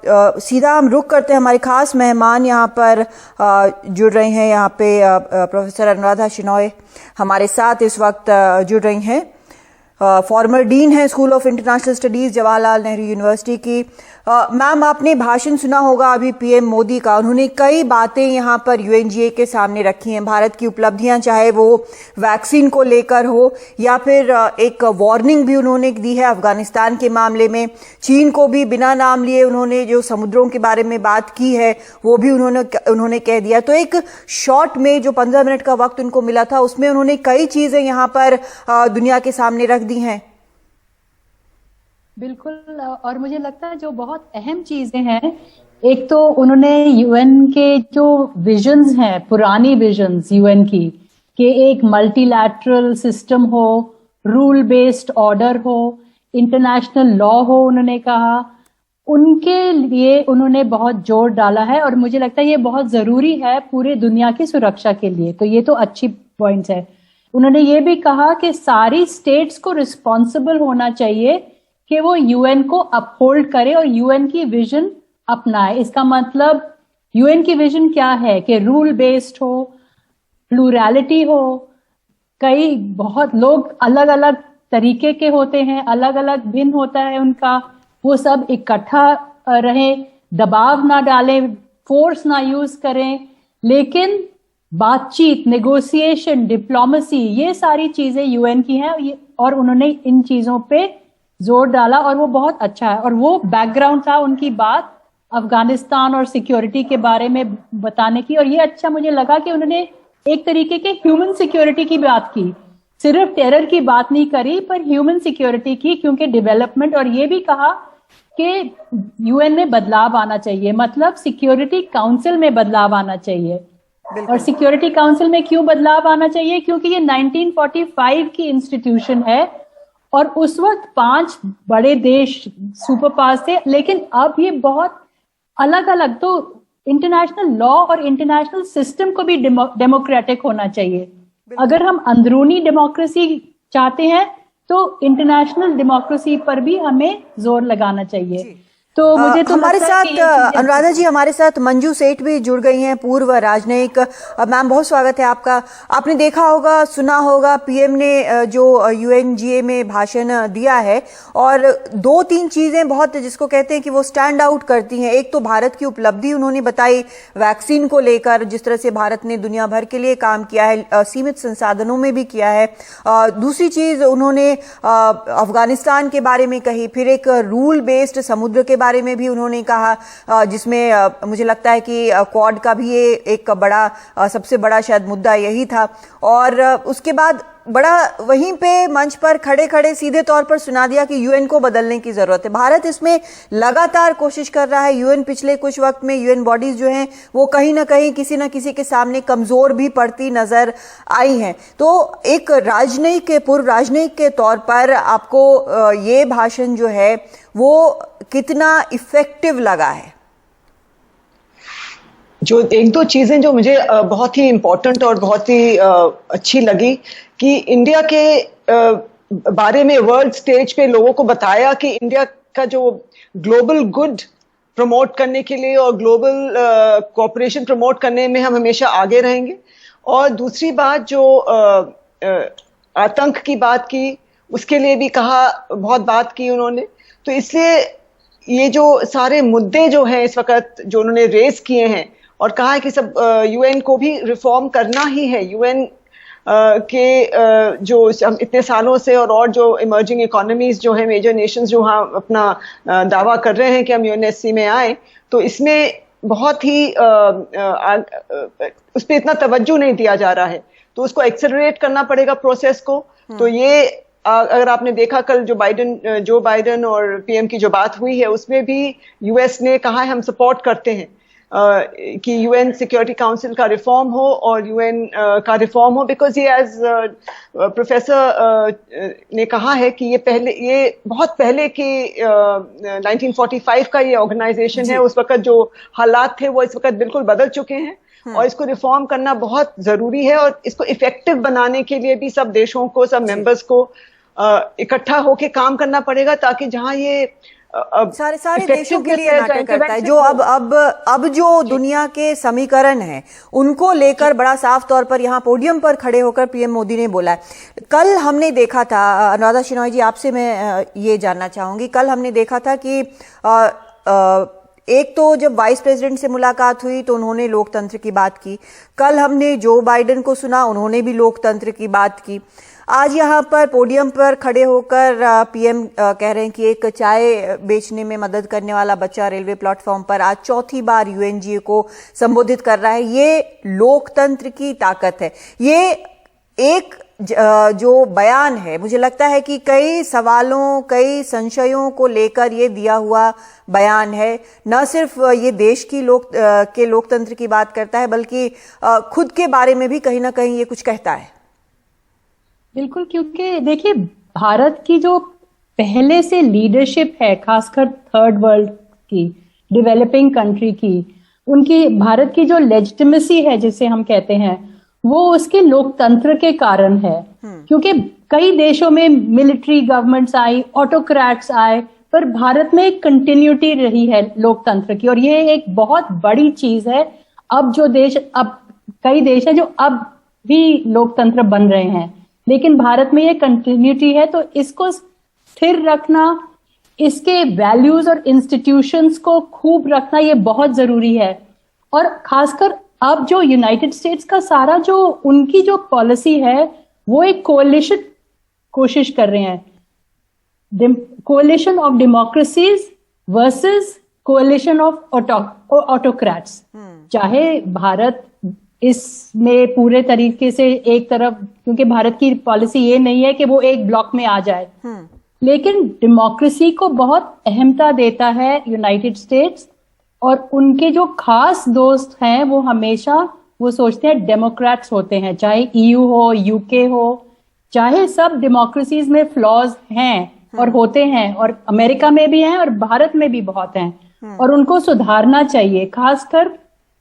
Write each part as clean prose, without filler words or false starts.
सीधा हम रुख करते हैं, हमारे खास मेहमान यहाँ पर जुड़ रहे हैं। यहाँ पे प्रोफेसर अनुराधा शेनॉय हमारे साथ इस वक्त जुड़ रही हैं। फॉर्मर डीन है school of international studies Jawaharlal Nehru university की। मैम, आपने भाषण सुना होगा अभी पीएम मोदी का। उन्होंने कई बातें यहाँ पर यूएनजीए के सामने रखी हैं, भारत की उपलब्धियां, चाहे वो वैक्सीन को लेकर हो या फिर एक वार्निंग भी उन्होंने दी है अफगानिस्तान के मामले में। चीन को भी बिना नाम लिए उन्होंने जो समुद्रों के बारे में बात की है वो भी उन्होंने कह दिया। तो एक शॉर्ट में जो 15 मिनट का वक्त उनको मिला था उसमें उन्होंने कई चीजें यहाँ पर दुनिया के सामने रख दी हैं। बिल्कुल, और मुझे लगता है जो बहुत अहम चीजें हैं, एक तो उन्होंने यूएन के जो विजन्स हैं, पुरानी विजन्स यूएन की, कि एक मल्टीलैटरल सिस्टम हो, रूल बेस्ड ऑर्डर हो, इंटरनेशनल लॉ हो, उन्होंने कहा, उनके लिए उन्होंने बहुत जोर डाला है और मुझे लगता है ये बहुत जरूरी है पूरे दुनिया की सुरक्षा के लिए। तो ये तो अच्छी पॉइंट्स है। उन्होंने ये भी कहा कि सारी स्टेट्स को रिस्पॉन्सिबल होना चाहिए कि वो यूएन को अपहोल्ड करे और यूएन की विजन अपनाए। इसका मतलब यूएन की विजन क्या है कि रूल बेस्ड हो, प्लूरैलिटी हो, कई बहुत लोग अलग अलग तरीके के होते हैं, अलग अलग भिन्न होता है उनका, वो सब इकट्ठा रहें, दबाव ना डालें, फोर्स ना यूज करें, लेकिन बातचीत, नेगोशिएशन, डिप्लोमेसी, ये सारी चीजें यूएन की हैं और उन्होंने इन चीजों पे जोर डाला और वो बहुत अच्छा है। और वो बैकग्राउंड था उनकी बात अफगानिस्तान और सिक्योरिटी के बारे में बताने की। और ये अच्छा मुझे लगा कि उन्होंने एक तरीके के ह्यूमन सिक्योरिटी की बात की, सिर्फ टेरर की बात नहीं करी पर ह्यूमन सिक्योरिटी की, क्योंकि डेवलपमेंट। और ये भी कहा कि यूएन में बदलाव आना चाहिए, मतलब सिक्योरिटी काउंसिल में बदलाव आना चाहिए। और सिक्योरिटी काउंसिल में क्यों बदलाव आना चाहिए? क्योंकि ये 1945 की इंस्टीट्यूशन है और उस वक्त 5 बड़े देश सुपर पावर थे, लेकिन अब ये बहुत अलग अलग। तो इंटरनेशनल लॉ और इंटरनेशनल सिस्टम को भी डेमोक्रेटिक होना चाहिए। अगर हम अंदरूनी डेमोक्रेसी चाहते हैं तो इंटरनेशनल डेमोक्रेसी पर भी हमें जोर लगाना चाहिए। तो मुझे तो हमारे साथ अनुराधा जी, हमारे साथ मंजू सेठ भी जुड़ गई हैं, पूर्व राजनयिक। मैम, बहुत स्वागत है आपका। आपने देखा होगा, सुना होगा, पीएम ने जो यूएनजीए में भाषण दिया है और 2-3 चीजें बहुत जिसको कहते हैं कि वो स्टैंड आउट करती हैं। एक तो भारत की उपलब्धि उन्होंने बताई वैक्सीन को लेकर, जिस तरह से भारत ने दुनिया भर के लिए काम किया है, सीमित संसाधनों में भी किया है। दूसरी चीज उन्होंने अफगानिस्तान के बारे में कही, फिर एक रूल बेस्ड समुद्र के बारे में भी उन्होंने कहा, जिसमें मुझे लगता है कि क्वाड का भी ये एक बड़ा सबसे बड़ा शायद मुद्दा यही था। और उसके बाद बड़ा वहीं पे मंच पर खड़े खड़े सीधे तौर पर सुना दिया कि यूएन को बदलने की जरूरत है। भारत इसमें लगातार कोशिश कर रहा है। यूएन पिछले कुछ वक्त में यूएन बॉडीज जो हैं वो कहीं ना कहीं किसी न किसी के सामने कमजोर भी पड़ती नजर आई हैं। तो एक राजनयिक के, पूर्व राजनयिक के तौर पर आपको ये भाषण जो है वो कितना इफेक्टिव लगा है? जो 1-2 चीजें जो मुझे बहुत ही इम्पोर्टेंट और बहुत ही अच्छी लगी कि इंडिया के बारे में वर्ल्ड स्टेज पे लोगों को बताया कि इंडिया का जो ग्लोबल गुड प्रमोट करने के लिए और ग्लोबल कोऑपरेशन प्रमोट करने में हम हमेशा आगे रहेंगे। और दूसरी बात जो आतंक की बात की, उसके लिए भी कहा, बहुत बात की उन्होंने। तो इसलिए ये जो सारे मुद्दे जो हैं इस वक्त जो उन्होंने रेस किए हैं और कहा है कि सब यूएन को भी रिफॉर्म करना ही है। यूएन के जो हम इतने सालों से और जो इमर्जिंग इकोनॉमीज जो है, मेजर नेशंस जो हाँ अपना दावा कर रहे हैं कि हम यूएनएससी में आए, तो इसमें बहुत ही उस पर इतना तवज्जो नहीं दिया जा रहा है। तो उसको एक्सेलरेट करना पड़ेगा प्रोसेस को। तो ये अगर आपने देखा कल जो बाइडेन और पीएम की जो बात हुई है उसमें भी यूएस ने कहा है हम सपोर्ट करते हैं कि यूएन सिक्योरिटी काउंसिल का रिफॉर्म हो और यूएन का रिफॉर्म हो, बिकॉज ये एज प्रोफेसर ने कहा है कि ये बहुत पहले के 1945 का ये ऑर्गेनाइजेशन है। उस वक्त जो हालात थे वो इस वक्त बिल्कुल बदल चुके हैं और इसको रिफॉर्म करना बहुत जरूरी है। और इसको इफेक्टिव बनाने के लिए भी सब देशों को, सब मेंबर्स को इकट्ठा होके काम करना पड़ेगा, ताकि जहां ये सारे देशों के लिए मैटर करता है। जो अब जो दुनिया के समीकरण हैं उनको लेकर बड़ा साफ तौर पर यहाँ पोडियम पर खड़े होकर पीएम मोदी ने बोला है। कल हमने देखा था, अनुराधा श्रीनोय जी आपसे मैं ये जानना चाहूंगी, कल हमने देखा था कि एक तो जब वाइस प्रेसिडेंट से मुलाकात हुई तो उन्होंने लोकतंत्र की बात की, कल हमने जो बाइडेन को सुना उन्होंने भी लोकतंत्र की बात की। आज यहाँ पर पोडियम पर खड़े होकर पीएम कह रहे हैं कि एक चाय बेचने में मदद करने वाला बच्चा रेलवे प्लेटफॉर्म पर आज चौथी बार यूएनजीए को संबोधित कर रहा है। ये लोकतंत्र की ताकत है। ये एक जो बयान है, मुझे लगता है कि कई सवालों, कई संशयों को लेकर ये दिया हुआ बयान है। न सिर्फ ये देश की लोकतंत्र की बात करता है, बल्कि खुद के बारे में भी कहीं ना कहीं ये कुछ कहता है। बिल्कुल, क्योंकि देखिए भारत की जो पहले से लीडरशिप है, खासकर थर्ड वर्ल्ड की, डेवलपिंग कंट्री की, उनकी भारत की जो लेजिटिमेसी है जिसे हम कहते हैं, वो उसके लोकतंत्र के कारण है। क्योंकि कई देशों में मिलिट्री गवर्नमेंट्स आई, ऑटोक्रेट्स आए, पर भारत में एक कंटिन्यूटी रही है लोकतंत्र की, और ये एक बहुत बड़ी चीज है। अब कई देश है जो अब भी लोकतंत्र बन रहे हैं, लेकिन भारत में ये कंटिन्यूटी है, तो इसको स्थिर रखना, इसके वैल्यूज और इंस्टीट्यूशंस को खूब रखना, ये बहुत जरूरी है। और खासकर अब जो यूनाइटेड स्टेट्स का सारा जो उनकी जो पॉलिसी है, वो एक कोalition कोशिश कर रहे हैं, coalition of democracies versus coalition of autocrats. चाहे भारत इसमें पूरे तरीके से एक तरफ, क्योंकि भारत की पॉलिसी ये नहीं है कि वो एक ब्लॉक में आ जाए, लेकिन डेमोक्रेसी को बहुत अहमता देता है यूनाइटेड स्टेट्स, और उनके जो खास दोस्त हैं वो हमेशा वो सोचते हैं डेमोक्रेट्स होते हैं, चाहे ईयू हो, यूके हो, चाहे सब डेमोक्रेसीज में फ्लॉज हैं और होते हैं, और अमेरिका में भी हैं और भारत में भी बहुत हैं, और उनको सुधारना चाहिए, खासकर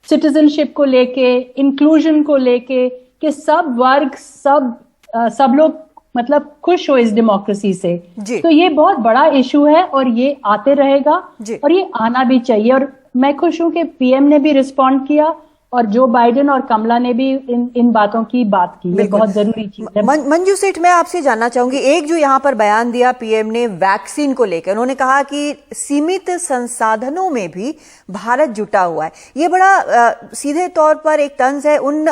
सिटीजनशिप को लेके, इंक्लूजन को लेके, कि सब वर्ग, सब लोग मतलब खुश हो इस डेमोक्रेसी से। तो ये बहुत बड़ा इशू है और ये आते रहेगा और ये आना भी चाहिए। और मैं खुश हूं कि पीएम ने भी रिस्पॉन्ड किया और जो बाइडेन और कमला ने भी इन बातों की बात की। ये बहुत जरूरी चीज है। मंजू सेठ, मैं आपसे जानना चाहूंगी, एक जो यहाँ पर बयान दिया पीएम ने वैक्सीन को लेकर, उन्होंने कहा कि सीमित संसाधनों में भी भारत जुटा हुआ है। ये बड़ा सीधे तौर पर एक तंज है उन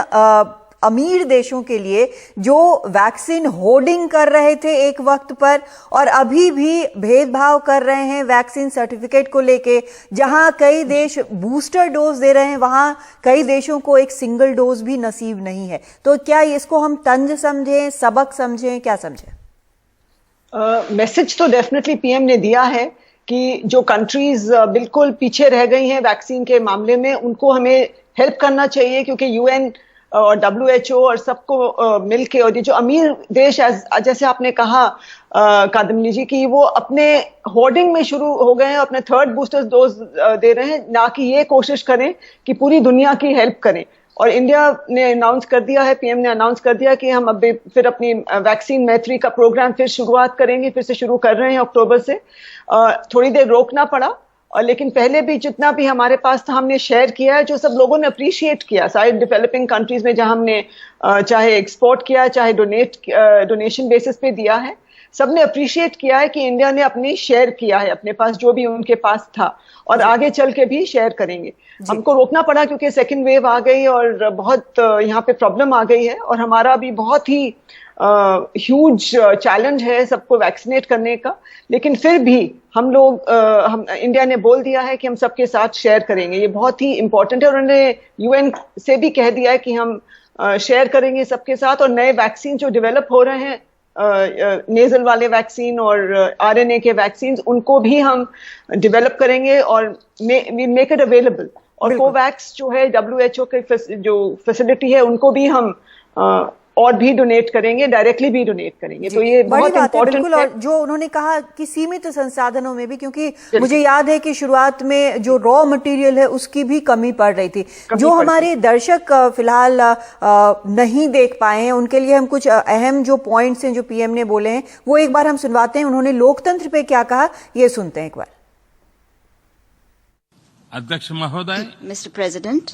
अमीर देशों के लिए जो वैक्सीन होर्डिंग कर रहे थे एक वक्त पर और अभी भी भेदभाव कर रहे हैं वैक्सीन सर्टिफिकेट को लेके। जहां कई देश बूस्टर डोज दे रहे हैं, वहां कई देशों को एक सिंगल डोज भी नसीब नहीं है। तो क्या इसको हम तंज समझें, सबक समझें, क्या समझें? मैसेज तो डेफिनेटली पीएम ने दिया है कि जो कंट्रीज बिल्कुल पीछे रह गई हैं वैक्सीन के मामले में, उनको हमें हेल्प करना चाहिए, क्योंकि यूएन और WHO और सबको मिलके, और ये जो अमीर देश जैसे आपने कहा कादम्बनी जी, की वो अपने होर्डिंग में शुरू हो गए हैं, अपने थर्ड बूस्टर डोज दे रहे हैं, ना कि ये कोशिश करें कि पूरी दुनिया की हेल्प करें। और इंडिया ने अनाउंस कर दिया है, पीएम ने अनाउंस कर दिया कि हम अब फिर अपनी वैक्सीन मैत्री का प्रोग्राम फिर शुरुआत करेंगे, फिर से शुरू कर रहे हैं अक्टूबर से। थोड़ी देर रोकना पड़ा, और लेकिन पहले भी जितना भी हमारे पास था हमने शेयर किया है, जो सब लोगों ने अप्रिशिएट किया सारे डेवलपिंग कंट्रीज में, जहां हमने चाहे एक्सपोर्ट किया, चाहे डोनेशन बेसिस पे दिया है, सबने अप्रिशिएट किया है कि इंडिया ने अपनी शेयर किया है, अपने पास जो भी उनके पास था, और आगे चल के भी शेयर करेंगे। हमको रोकना पड़ा क्योंकि सेकेंड वेव आ गई और बहुत यहाँ पे प्रॉब्लम आ गई है, और हमारा भी बहुत ही ह्यूज चैलेंज है सबको वैक्सीनेट करने का, लेकिन फिर भी हम इंडिया ने बोल दिया है कि हम सबके साथ शेयर करेंगे। ये बहुत ही इंपॉर्टेंट है, और उन्होंने यूएन से भी कह दिया है कि हम शेयर करेंगे सबके साथ, और नए वैक्सीन जो डेवलप हो रहे हैं, नेजल वाले वैक्सीन और RNA के वैक्सीन, उनको भी हम डेवलप करेंगे और मेक इट अवेलेबल। और कोवैक्स जो है WHO के जो फैसिलिटी है, उनको भी हम और भी डोनेट करेंगे, डायरेक्टली भी डोनेट करेंगे। तो ये बहुत इंपॉर्टेंट है। और जो उन्होंने कहा कि सीमित संसाधनों में भी, क्योंकि मुझे याद है कि शुरुआत में जो रॉ मटेरियल है उसकी भी कमी पड़ रही थी, जो हमारे दर्शक फिलहाल नहीं देख पाए हैं, उनके लिए हम कुछ अहम जो पॉइंट्स हैं जो पीएम ने बोले हैं वो एक बार हम सुनवाते हैं। उन्होंने लोकतंत्र पे क्या कहा, ये सुनते हैं एक बार। अध्यक्ष महोदय, Mr. President,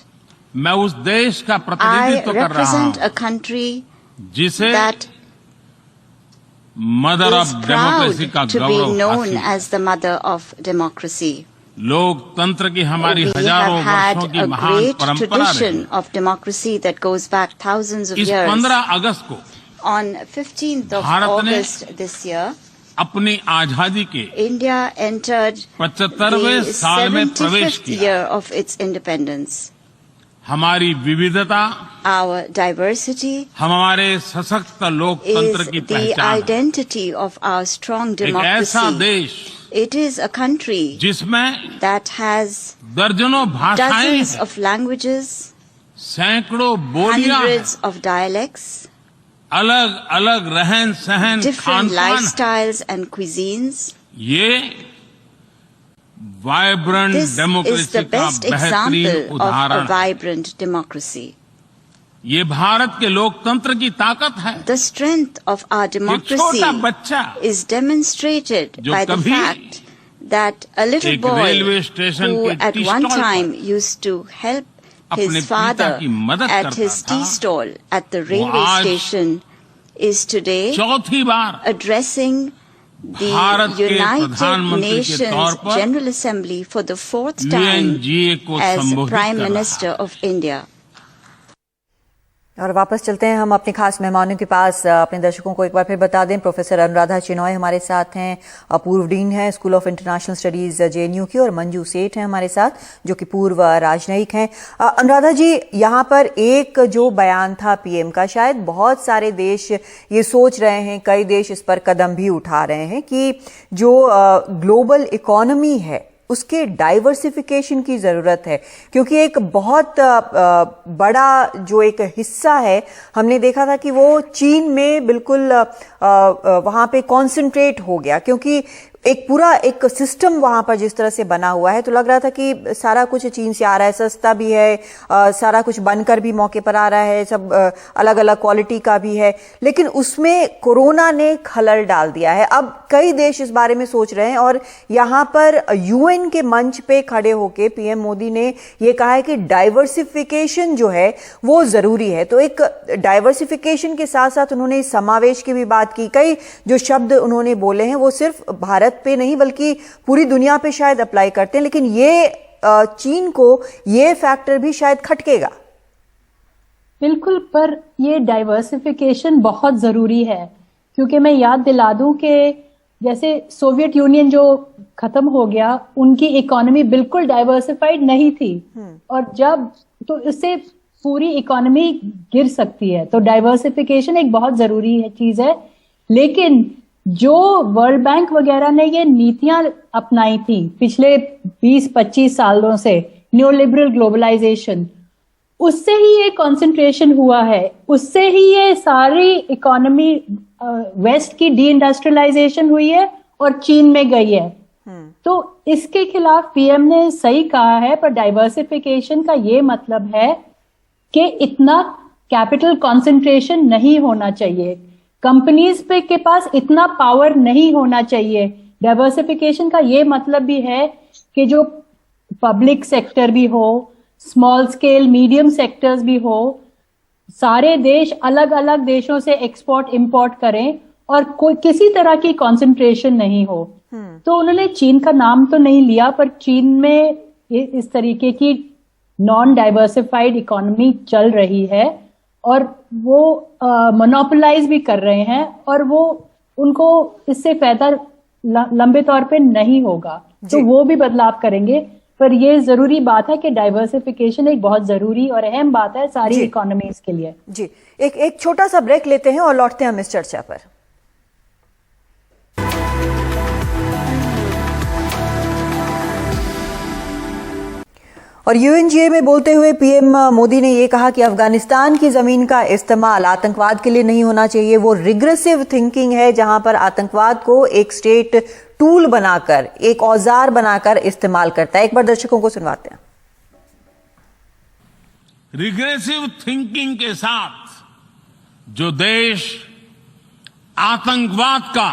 मैं उस देश का I प्रतिनिधित्व कर रहा represent हूं a country जिसे that mother of is democracy का proud to be Gaurav known हासिल। as the mother of democracy. लोकतंत्र की हमारी We हजारों have had वर्षों की a महान great परंपरा रही। tradition of democracy that goes back thousands of इस years. 15 अगस्त को On 15th of भारत ने August this year, अपनी आजादी के India entered 75वें the साल में प्रवेश 75th किया। year of its independence. हमारी विविधता Our diversity हमारे सशक्त लोकतंत्र is की the पहचान है। identity of our strong एक ऐसा democracy. देश It is a country जिसमें that has दर्जनों भाषाएं dozens हैं, of languages, सैकड़ों बोलियां हैं, hundreds of dialects, अलग अलग रहन सहन different खान पान। lifestyles and cuisines. ये vibrant This is democracy the का best बेहतरीन example of a उदाहरण है। vibrant democracy. ये भारत के लोकतंत्र की ताकत है। The strength of our एक democracy छोटा बच्चा is demonstrated जो by the कभी fact that a little एक boy रेलवे स्टेशन who के at T one stall time पर used to help अपने his पिता father की मदद at करता his tea था, stall at the railway आज station is today चौथी बार addressing the भारत के United प्रधानमंत्री के Nations तौर पर General Assembly for the fourth time UNGA को as संबोधित Prime कर रहा Minister है। of India. और वापस चलते हैं हम अपने खास मेहमानों के पास। अपने दर्शकों को एक बार फिर बता दें, प्रोफेसर अनुराधा चिनॉय हमारे साथ हैं, पूर्व डीन हैं school of international studies JNU की, और मंजू सेठ हैं हमारे साथ जो कि पूर्व राजनयिक हैं। अनुराधा जी, यहाँ पर एक जो बयान था पीएम का, शायद बहुत सारे देश ये सोच रहे हैं, कई देश इस पर कदम भी उठा रहे हैं कि जो ग्लोबल इकोनॉमी है उसके डाइवर्सिफिकेशन की जरूरत है, क्योंकि एक बहुत बड़ा जो एक हिस्सा है हमने देखा था कि वो चीन में बिल्कुल वहां पे कॉन्सेंट्रेट हो गया, क्योंकि एक पूरा एक सिस्टम वहां पर जिस तरह से बना हुआ है, तो लग रहा था कि सारा कुछ चीन से आ रहा है, सस्ता भी है, सारा कुछ बनकर भी मौके पर आ रहा है, सब अलग अलग क्वालिटी का भी है, लेकिन उसमें कोरोना ने खलल डाल दिया है। अब कई देश इस बारे में सोच रहे हैं और यहाँ पर यूएन के मंच पे खड़े होके पीएम मोदी ने ये कहा है कि डाइवर्सिफिकेशन जो है वो जरूरी है। तो एक डाइवर्सिफिकेशन के साथ साथ उन्होंने समावेश की भी बात की। कई जो शब्द उन्होंने बोले हैं वो सिर्फ भारत पे नहीं बल्कि पूरी दुनिया पे शायद अप्लाई करते हैं, लेकिन ये चीन को ये फैक्टर भी शायद खटकेगा। बिल्कुल, पर ये डाइवर्सिफिकेशन बहुत जरूरी है, क्योंकि मैं याद दिला दूं कि जैसे सोवियत यूनियन जो खत्म हो गया, उनकी इकोनॉमी बिल्कुल डाइवर्सिफाइड नहीं थी, और जब तो इससे पूरी इकोनॉमी गिर सकती है। तो डाइवर्सिफिकेशन एक बहुत जरूरी है चीज है, लेकिन जो वर्ल्ड बैंक वगैरह ने ये नीतियां अपनाई थी पिछले 20-25 सालों से, न्यूलिबरल ग्लोबलाइजेशन, उससे ही ये कंसंट्रेशन हुआ है, उससे ही ये सारी इकोनॉमी वेस्ट की डी इंडस्ट्रियलाइजेशन हुई है और चीन में गई है। तो इसके खिलाफ पीएम ने सही कहा है, पर डाइवर्सिफिकेशन का ये मतलब है कि इतना कैपिटल कंसंट्रेशन नहीं होना चाहिए, कंपनीज पे के पास इतना पावर नहीं होना चाहिए। डाइवर्सिफिकेशन का ये मतलब भी है कि जो पब्लिक सेक्टर भी हो, स्मॉल स्केल मीडियम सेक्टर्स भी हो, सारे देश अलग अलग देशों से एक्सपोर्ट इंपोर्ट करें और कोई किसी तरह की कंसंट्रेशन नहीं हो। तो उन्होंने चीन का नाम तो नहीं लिया, पर चीन में इस तरीके की नॉन डाइवर्सिफाइड इकोनॉमी चल रही है और वो मोनोपोलाइज भी कर रहे हैं, और वो उनको इससे फायदा लंबे तौर पे नहीं होगा, तो वो भी बदलाव करेंगे। पर ये जरूरी बात है कि डाइवर्सिफिकेशन एक बहुत जरूरी और अहम बात है सारी इकोनॉमीज के लिए। जी, एक छोटा सा ब्रेक लेते हैं और लौटते हैं हम इस चर्चा पर। और यूएनजीए में बोलते हुए पीएम मोदी ने ये कहा कि अफगानिस्तान की जमीन का इस्तेमाल आतंकवाद के लिए नहीं होना चाहिए। वो रिग्रेसिव थिंकिंग है जहां पर आतंकवाद को एक स्टेट टूल बनाकर, एक औजार बनाकर इस्तेमाल करता है। एक बार दर्शकों को सुनवाते हैं। रिग्रेसिव थिंकिंग के साथ जो देश आतंकवाद का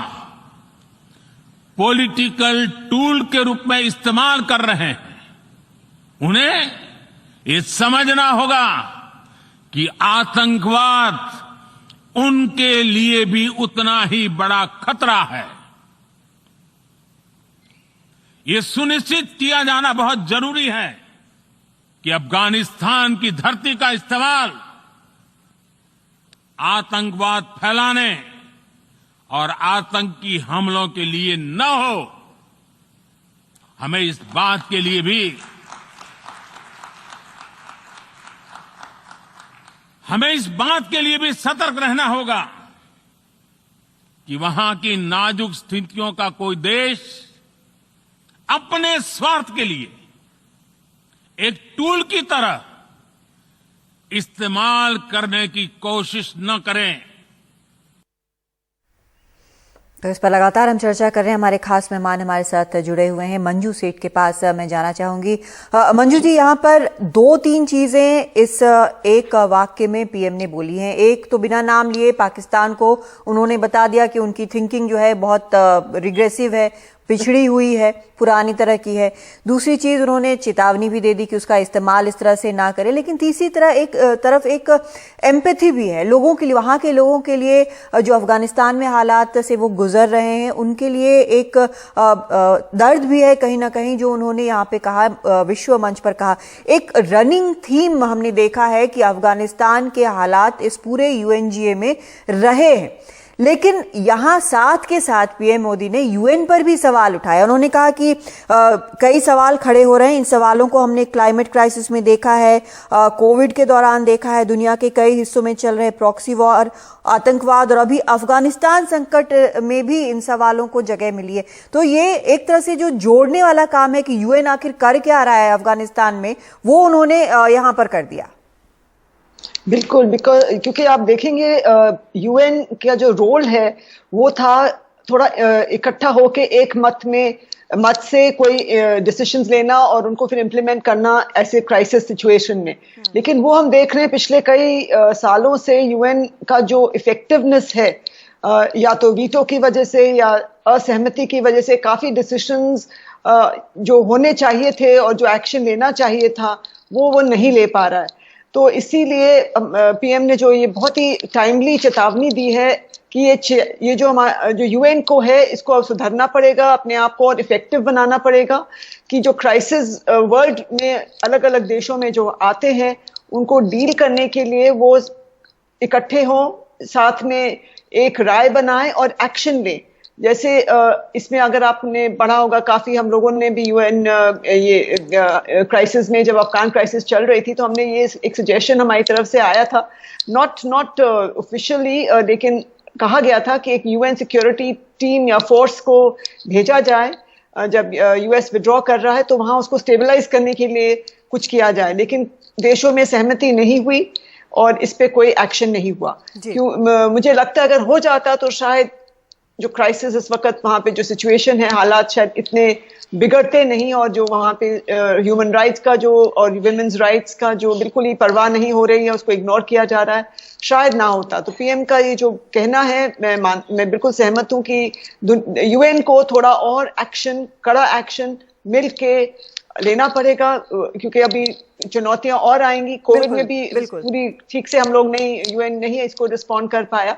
पॉलिटिकल टूल के रूप में इस्तेमाल कर रहे हैं, उन्हें ये समझना होगा कि आतंकवाद उनके लिए भी उतना ही बड़ा खतरा है। ये सुनिश्चित किया जाना बहुत जरूरी है कि अफगानिस्तान की धरती का इस्तेमाल आतंकवाद फैलाने और आतंकी हमलों के लिए न हो। हमें इस बात के लिए भी सतर्क रहना होगा कि वहां की नाजुक स्थितियों का कोई देश अपने स्वार्थ के लिए एक टूल की तरह इस्तेमाल करने की कोशिश न करें। तो इस पर लगातार हम चर्चा कर रहे हैं। हमारे खास मेहमान हमारे साथ जुड़े हुए हैं। मंजू सेठ के पास मैं जाना चाहूंगी। मंजू जी, यहाँ पर 2-3 चीजें इस एक वाक्य में पीएम ने बोली हैं। एक तो बिना नाम लिए पाकिस्तान को उन्होंने बता दिया कि उनकी थिंकिंग जो है बहुत रिग्रेसिव है, पिछड़ी हुई है, पुरानी तरह की है। दूसरी चीज, उन्होंने चेतावनी भी दे दी कि उसका इस्तेमाल इस तरह से ना करें। लेकिन तीसरी तरफ एक एम्पैथी भी है लोगों के लिए, वहां के लोगों के लिए जो अफगानिस्तान में हालात से वो गुजर रहे हैं, उनके लिए एक दर्द भी है कहीं ना कहीं, जो उन्होंने यहाँ पे कहा, विश्व मंच पर कहा। एक रनिंग थीम हमने देखा है कि अफगानिस्तान के हालात इस पूरे यूएनजीए में रहे हैं। लेकिन यहां साथ के साथ पीएम मोदी ने यूएन पर भी सवाल उठाया। उन्होंने कहा कि कई सवाल खड़े हो रहे हैं। इन सवालों को हमने क्लाइमेट क्राइसिस में देखा है, कोविड के दौरान देखा है, दुनिया के कई हिस्सों में चल रहे प्रॉक्सी वॉर, आतंकवाद, और अभी अफगानिस्तान संकट में भी इन सवालों को जगह मिली है। तो ये एक तरह से जो जोड़ने वाला काम है कि यूएन आखिर कर क्या रहा है अफगानिस्तान में, वो उन्होंने यहां पर कर दिया। बिल्कुल, क्योंकि आप देखेंगे यूएन का जो रोल है वो था थोड़ा इकट्ठा होके एक मत से कोई डिसीजंस लेना और उनको फिर इम्प्लीमेंट करना ऐसे क्राइसिस सिचुएशन में। लेकिन वो हम देख रहे हैं पिछले कई सालों से यूएन का जो इफेक्टिवनेस है, या तो वीटो की वजह से या असहमति की वजह से काफी डिसीजंस जो होने चाहिए थे और जो एक्शन लेना चाहिए था वो नहीं ले पा रहा है। तो इसीलिए पीएम ने जो ये बहुत ही टाइमली चेतावनी दी है कि ये जो यूएन को है, इसको अब सुधारना पड़ेगा, अपने आप को और इफेक्टिव बनाना पड़ेगा कि जो क्राइसिस वर्ल्ड में अलग अलग देशों में जो आते हैं उनको डील करने के लिए वो इकट्ठे हों, साथ में एक राय बनाएं और एक्शन लें। जैसे इसमें अगर आपने पढ़ा होगा, काफी हम लोगों ने भी यूएन ये क्राइसिस में, जब अफगान क्राइसिस चल रही थी, तो हमने ये एक सजेशन हमारी तरफ से आया था, नॉट ऑफिशियली, लेकिन कहा गया था कि एक यूएन सिक्योरिटी टीम या फोर्स को भेजा जाए जब यूएस विड्रॉ कर रहा है, तो वहां उसको स्टेबलाइज करने के लिए कुछ किया जाए। लेकिन देशों में सहमति नहीं हुई और इस पे कोई एक्शन नहीं हुआ। मुझे लगता है अगर हो जाता तो शायद जो क्राइसिस इस वक्त वहां पे जो सिचुएशन है, हालात शायद इतने बिगड़ते नहीं, और जो वहां पे ह्यूमन राइट्स का जो और वुमेन्स राइट्स का जो बिल्कुल ही परवाह नहीं हो रही है, उसको इग्नोर किया जा रहा है, शायद ना होता। तो पीएम का ये जो कहना है, मैं बिल्कुल सहमत हूं कि यूएन को थोड़ा और एक्शन, कड़ा एक्शन मिल के लेना पड़ेगा, क्योंकि अभी चुनौतियां और आएंगी। कोविड में भी पूरी ठीक से हम लोग यूएन नहीं इसको रिस्पॉन्ड कर पाया।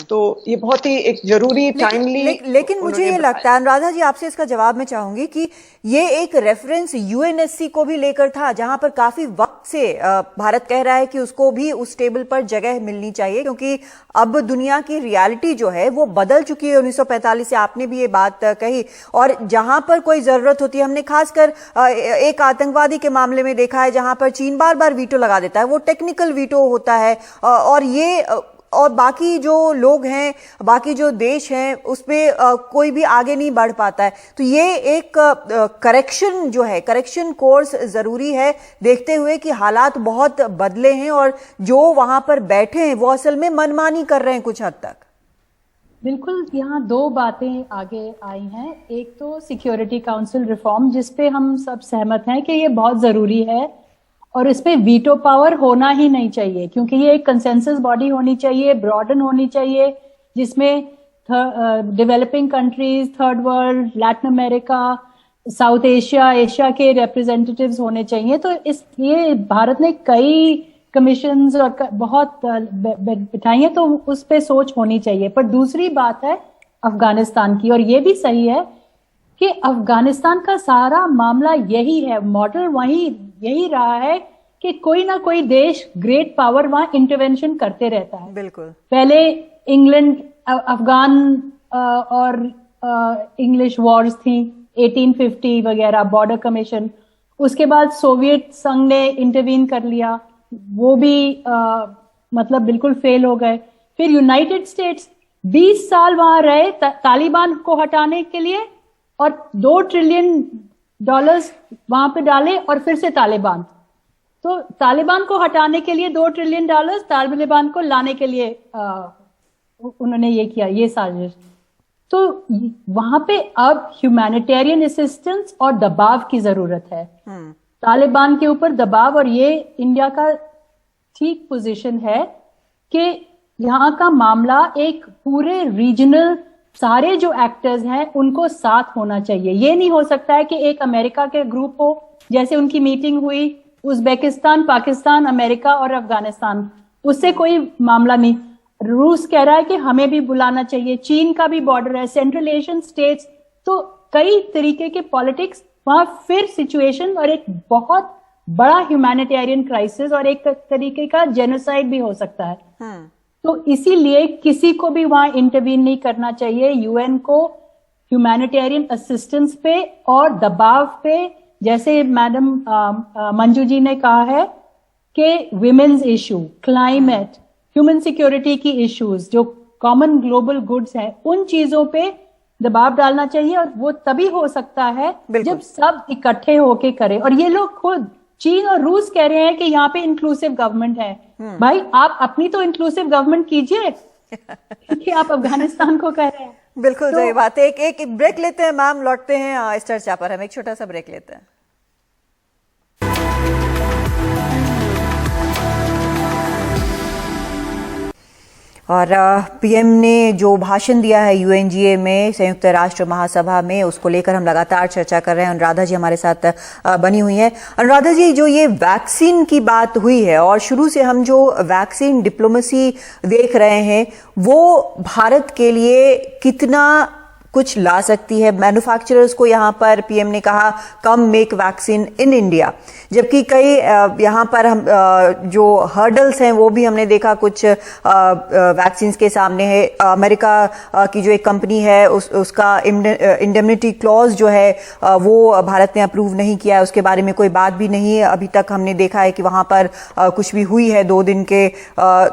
तो ये बहुत ही एक जरूरी टाइमली। लेकिन मुझे ये लगता है, अनुराधा जी आपसे इसका जवाब मैं चाहूंगी कि ये एक रेफरेंस यूएनएससी को भी लेकर था, जहां पर काफी वक्त से भारत कह रहा है कि उसको भी उस टेबल पर जगह मिलनी चाहिए, क्योंकि अब दुनिया की रियलिटी जो है वो बदल चुकी है। 1945 से आपने भी ये बात कही, और जहां पर कोई जरूरत होती है, हमने खासकर एक आतंकवादी के मामले में देखा है जहां पर चीन बार बार वीटो लगा देता है, वो टेक्निकल वीटो होता है, और बाकी जो लोग हैं, बाकी जो देश हैं, उसमें कोई भी आगे नहीं बढ़ पाता है। तो ये एक करेक्शन जो है, करेक्शन कोर्स जरूरी है, देखते हुए कि हालात बहुत बदले हैं और जो वहां पर बैठे हैं वो असल में मनमानी कर रहे हैं कुछ हद तक। बिल्कुल, यहाँ 2 बातें आगे आई हैं। एक तो सिक्योरिटी काउंसिल रिफॉर्म, जिसपे हम सब सहमत हैं कि ये बहुत जरूरी है, और इस पे वीटो पावर होना ही नहीं चाहिए, क्योंकि ये एक कंसेंसस बॉडी होनी चाहिए, ब्रॉडन होनी चाहिए, जिसमें developing countries, third world, Latin America, south Asia के रिप्रेजेंटेटिव्स होने चाहिए। तो ये भारत ने कई कमीशंस और बहुत बिठाई हैं, तो उस पे सोच होनी चाहिए। पर दूसरी बात है अफगानिस्तान की, और ये भी सही है कि अफगानिस्तान का सारा मामला यही है, मॉडल यही रहा है कि कोई ना कोई देश ग्रेट पावर वहां इंटरवेंशन करते रहता है। बिल्कुल। पहले इंग्लैंड अफगान और इंग्लिश वॉर्स थी 1850 वगैरह, बॉर्डर कमीशन। उसके बाद सोवियत संघ ने इंटरवीन कर लिया, वो भी मतलब बिल्कुल फेल हो गए। फिर यूनाइटेड स्टेट्स 20 साल वहां रहे तालिबान को हटाने के लिए, और $2 ट्रिलियन वहां पे डाले, और फिर से तालिबान। तो तालिबान को हटाने के लिए $2 ट्रिलियन, तालिबान को लाने के लिए उन्होंने ये किया, ये साजिश। तो वहां पे अब ह्यूमैनिटेरियन असिस्टेंस और दबाव की जरूरत है तालिबान के ऊपर, दबाव। और ये इंडिया का ठीक पोजीशन है कि यहाँ का मामला एक पूरे रीजनल सारे जो एक्टर्स हैं उनको साथ होना चाहिए। ये नहीं हो सकता है कि एक अमेरिका के ग्रुप हो, जैसे उनकी मीटिंग हुई उज्बेकिस्तान, पाकिस्तान, अमेरिका और अफगानिस्तान, उससे कोई मामला नहीं। रूस कह रहा है कि हमें भी बुलाना चाहिए, चीन का भी बॉर्डर है, सेंट्रल एशियन स्टेट्स, तो कई तरीके के पॉलिटिक्स वहां, फिर सिचुएशन और एक बहुत बड़ा ह्यूमैनिटेरियन क्राइसिस और एक तरीके का जेनोसाइड भी हो सकता है। तो इसीलिए किसी को भी वहां इंटरवीन नहीं करना चाहिए। यूएन को ह्यूमैनिटेरियन असिस्टेंस पे और दबाव पे, जैसे मैडम मंजू जी ने कहा है कि women's issue, climate, human security की इश्यूज, जो कॉमन ग्लोबल गुड्स हैं, उन चीजों पे दबाव डालना चाहिए। और वो तभी हो सकता है जब सब इकट्ठे होके करें। और ये लोग खुद चीन और रूस कह रहे हैं कि यहाँ पे इंक्लूसिव गवर्नमेंट है। भाई आप अपनी तो इंक्लूसिव गवर्नमेंट कीजिए कि आप अफगानिस्तान को कह रहे हैं। बिल्कुल सही बात है। एक ब्रेक लेते हैं मैम, लौटते हैं इस चर्चा पर। हम एक छोटा सा ब्रेक लेते हैं। और पीएम ने जो भाषण दिया है यूएनजीए में, संयुक्त राष्ट्र महासभा में, उसको लेकर हम लगातार चर्चा कर रहे हैं। अनुराधा जी हमारे साथ बनी हुई हैं। अनुराधा जी, जो ये वैक्सीन की बात हुई है और शुरू से हम जो वैक्सीन डिप्लोमेसी देख रहे हैं, वो भारत के लिए कितना कुछ ला सकती है? मैन्युफैक्चरर्स को यहाँ पर पीएम ने कहा कम मेक वैक्सीन इन इंडिया, जबकि कई यहाँ पर हम जो हर्डल्स हैं वो भी हमने देखा कुछ वैक्सीन के सामने है। अमेरिका की जो एक कंपनी है उसका इंडेमनिटी क्लॉज जो है वो भारत ने अप्रूव नहीं किया है, उसके बारे में कोई बात भी नहीं है अभी तक। हमने देखा है कि वहां पर कुछ भी हुई है 2 दिन के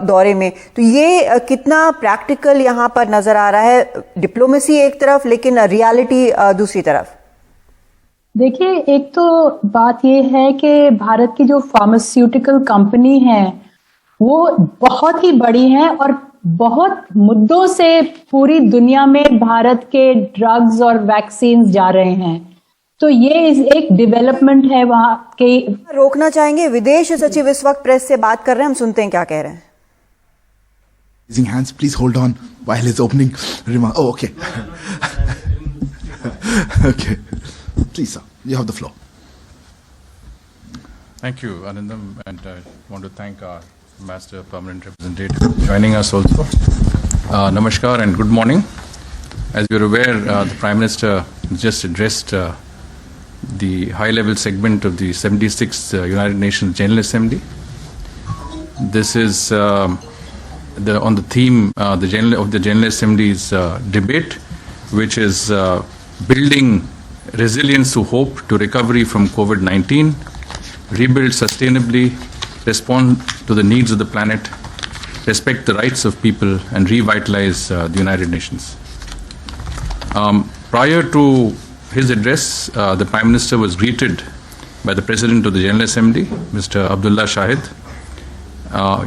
दौरे में। तो ये कितना प्रैक्टिकल यहाँ पर नजर आ रहा है? डिप्लोमेसी एक तरफ, लेकिन रियलिटी दूसरी तरफ। देखिए, एक तो बात ये है कि भारत की जो फार्मास्यूटिकल कंपनी है वो बहुत ही बड़ी है और बहुत मुद्दों से पूरी दुनिया में भारत के ड्रग्स और वैक्सीन जा रहे हैं। तो ये एक डेवलपमेंट है वहां के। रोकना चाहेंगे, विदेश सचिव इस वक्त प्रेस से बात कर रहे हैं, हम सुनते हैं क्या कह रहे हैं। Raising hands, please hold on while his opening remark. Oh, okay. Okay. Please, sir, you have the floor. Thank you, Anandam, and I want to thank our Ambassador Permanent Representative joining us also. Namaskar and good morning. As you're aware, the Prime Minister just addressed the high-level segment of the 76th United Nations General Assembly. This is on the theme of the General Assembly's debate, which is building resilience through hope to recovery from COVID-19, rebuild sustainably, respond to the needs of the planet, respect the rights of people, and revitalize the United Nations. Prior to his address, the Prime Minister was greeted by the President of the General Assembly, Mr. Abdullah Shahid.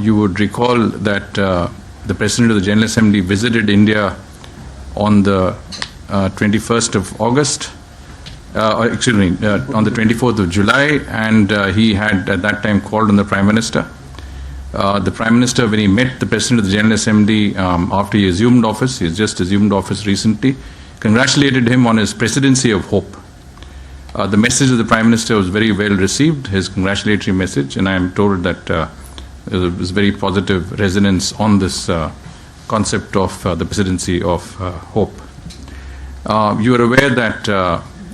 You would recall that the President of the General Assembly visited India on the 21st of August, on the 24th of July, and he had at that time called on the Prime Minister. The Prime Minister, when he met the President of the General Assembly after he assumed office, he has just assumed office recently, congratulated him on his presidency of hope. The message of the Prime Minister was very well received, his congratulatory message, and I am told that there was very positive resonance on this concept of the presidency of hope. You are aware that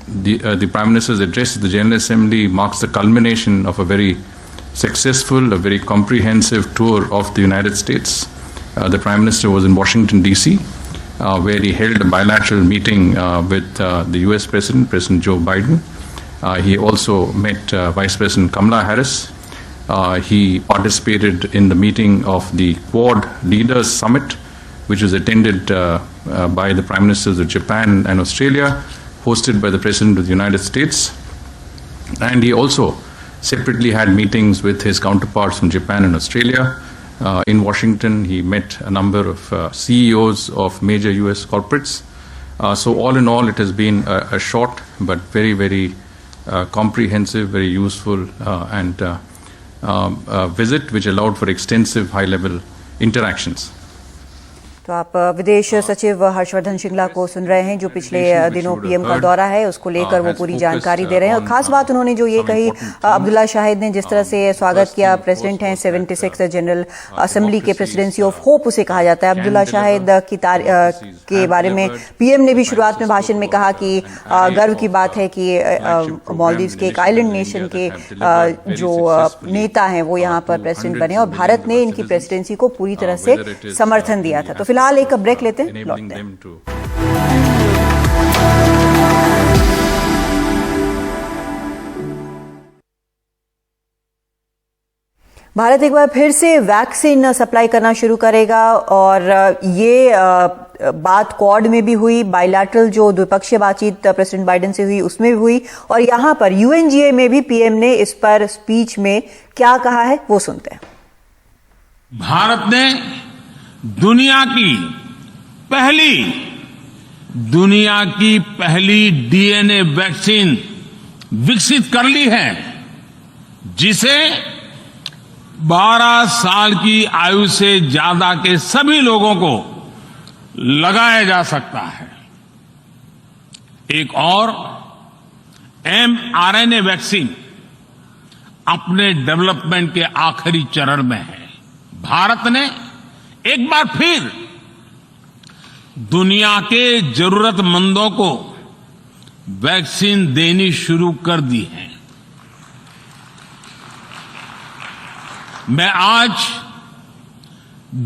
the Prime Minister's address to the General Assembly marks the culmination of a very successful, a very comprehensive tour of the United States. The Prime Minister was in Washington, D.C., where he held a bilateral meeting with the U.S. President, President Joe Biden. He also met Vice President Kamala Harris. He participated in the meeting of the Quad Leaders Summit, which was attended by the Prime Ministers of Japan and Australia, hosted by the President of the United States. And he also separately had meetings with his counterparts from Japan and Australia. In Washington, he met a number of CEOs of major US corporates. So all in all, it has been a short but very, very comprehensive, very useful and visit which allowed for extensive high-level interactions. तो आप विदेश सचिव हर्षवर्धन श्रृंगला को सुन रहे हैं जो पिछले दिनों पीएम का दौरा है उसको लेकर वो पूरी जानकारी दे रहे हैं। और खास बात उन्होंने जो ये कही, अब्दुल्ला शाहिद ने जिस तरह से स्वागत किया, प्रेसिडेंट हैं 76 जनरल असेंबली के, प्रेसिडेंसी ऑफ होप उसे कहा जाता है। अब्दुल्ला शाहिद के बारे में पीएम ने भी शुरुआत में भाषण में कहा कि गर्व की बात है कि मालदीव्स के एक आइलैंड नेशन के जो नेता हैं वो यहाँ पर प्रेसिडेंट बने और भारत ने इनकी प्रेसिडेंसी को पूरी तरह से समर्थन दिया था। तो फिलहाल एक ब्रेक लेते हैं, लौटते हैं। भारत एक बार फिर से वैक्सीन सप्लाई करना शुरू करेगा और ये बात क्वाड में भी हुई, बायलैटरल जो द्विपक्षीय बातचीत प्रेसिडेंट बाइडेन से हुई उसमें भी हुई और यहां पर यूएनजीए में भी पीएम ने इस पर स्पीच में क्या कहा है वो सुनते हैं। भारत ने दुनिया की पहली डीएनए वैक्सीन विकसित कर ली है जिसे 12 साल की आयु से ज्यादा के सभी लोगों को लगाया जा सकता है। एक और mRNA वैक्सीन अपने डेवलपमेंट के आखिरी चरण में है। भारत ने एक बार फिर दुनिया के जरूरतमंदों को वैक्सीन देनी शुरू कर दी है। मैं आज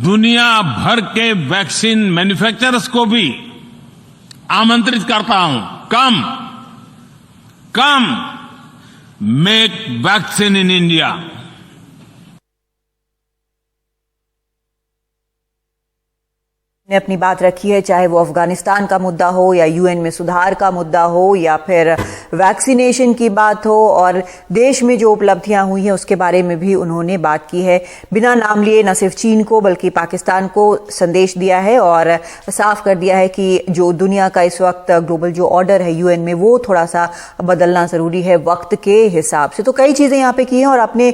दुनिया भर के वैक्सीन मैन्युफैक्चरर्स को भी आमंत्रित करता हूं, कम मेक वैक्सीन इन इंडिया। ने अपनी बात रखी है, चाहे वो अफगानिस्तान का मुद्दा हो या यूएन में सुधार का मुद्दा हो या फिर वैक्सीनेशन की बात हो और देश में जो उपलब्धियां हुई हैं उसके बारे में भी उन्होंने बात की है। बिना नाम लिए न सिर्फ चीन को बल्कि पाकिस्तान को संदेश दिया है और साफ कर दिया है कि जो दुनिया का इस वक्त ग्लोबल जो ऑर्डर है यूएन में वो थोड़ा सा बदलना जरूरी है वक्त के हिसाब से। तो कई चीजें यहाँ पे की हैं और अपने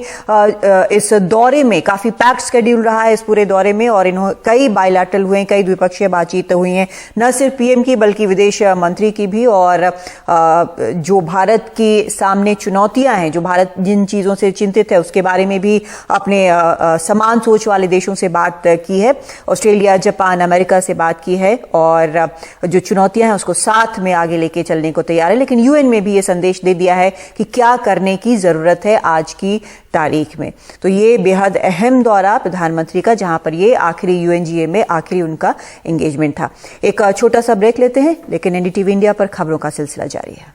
इस दौरे में काफी पैक्ड शेड्यूल रहा है इस पूरे दौरे में और कई बायलैटरल हुए, कई द्विपक्षीय बातचीत हुई हैं, न सिर्फ पीएम की बल्कि विदेश मंत्री की भी। और जो भारत के सामने चुनौतियां हैं, जो भारत जिन चीजों से चिंतित है उसके बारे में भी अपने समान सोच वाले देशों से बात की है। ऑस्ट्रेलिया, जापान, अमेरिका से बात की है और जो चुनौतियां हैं उसको साथ में आगे लेके चलने को तैयार है। लेकिन यूएन में भी ये संदेश दे दिया है कि क्या करने की जरूरत है आज की तारीख में। तो ये बेहद अहम दौरा प्रधानमंत्री का, जहां पर ये आखिरी यूएनजीए में आखिरी उनका एंगेजमेंट था। एक छोटा सा ब्रेक लेते हैं, लेकिन एनडीटीवी इंडिया पर खबरों का सिलसिला जारी है।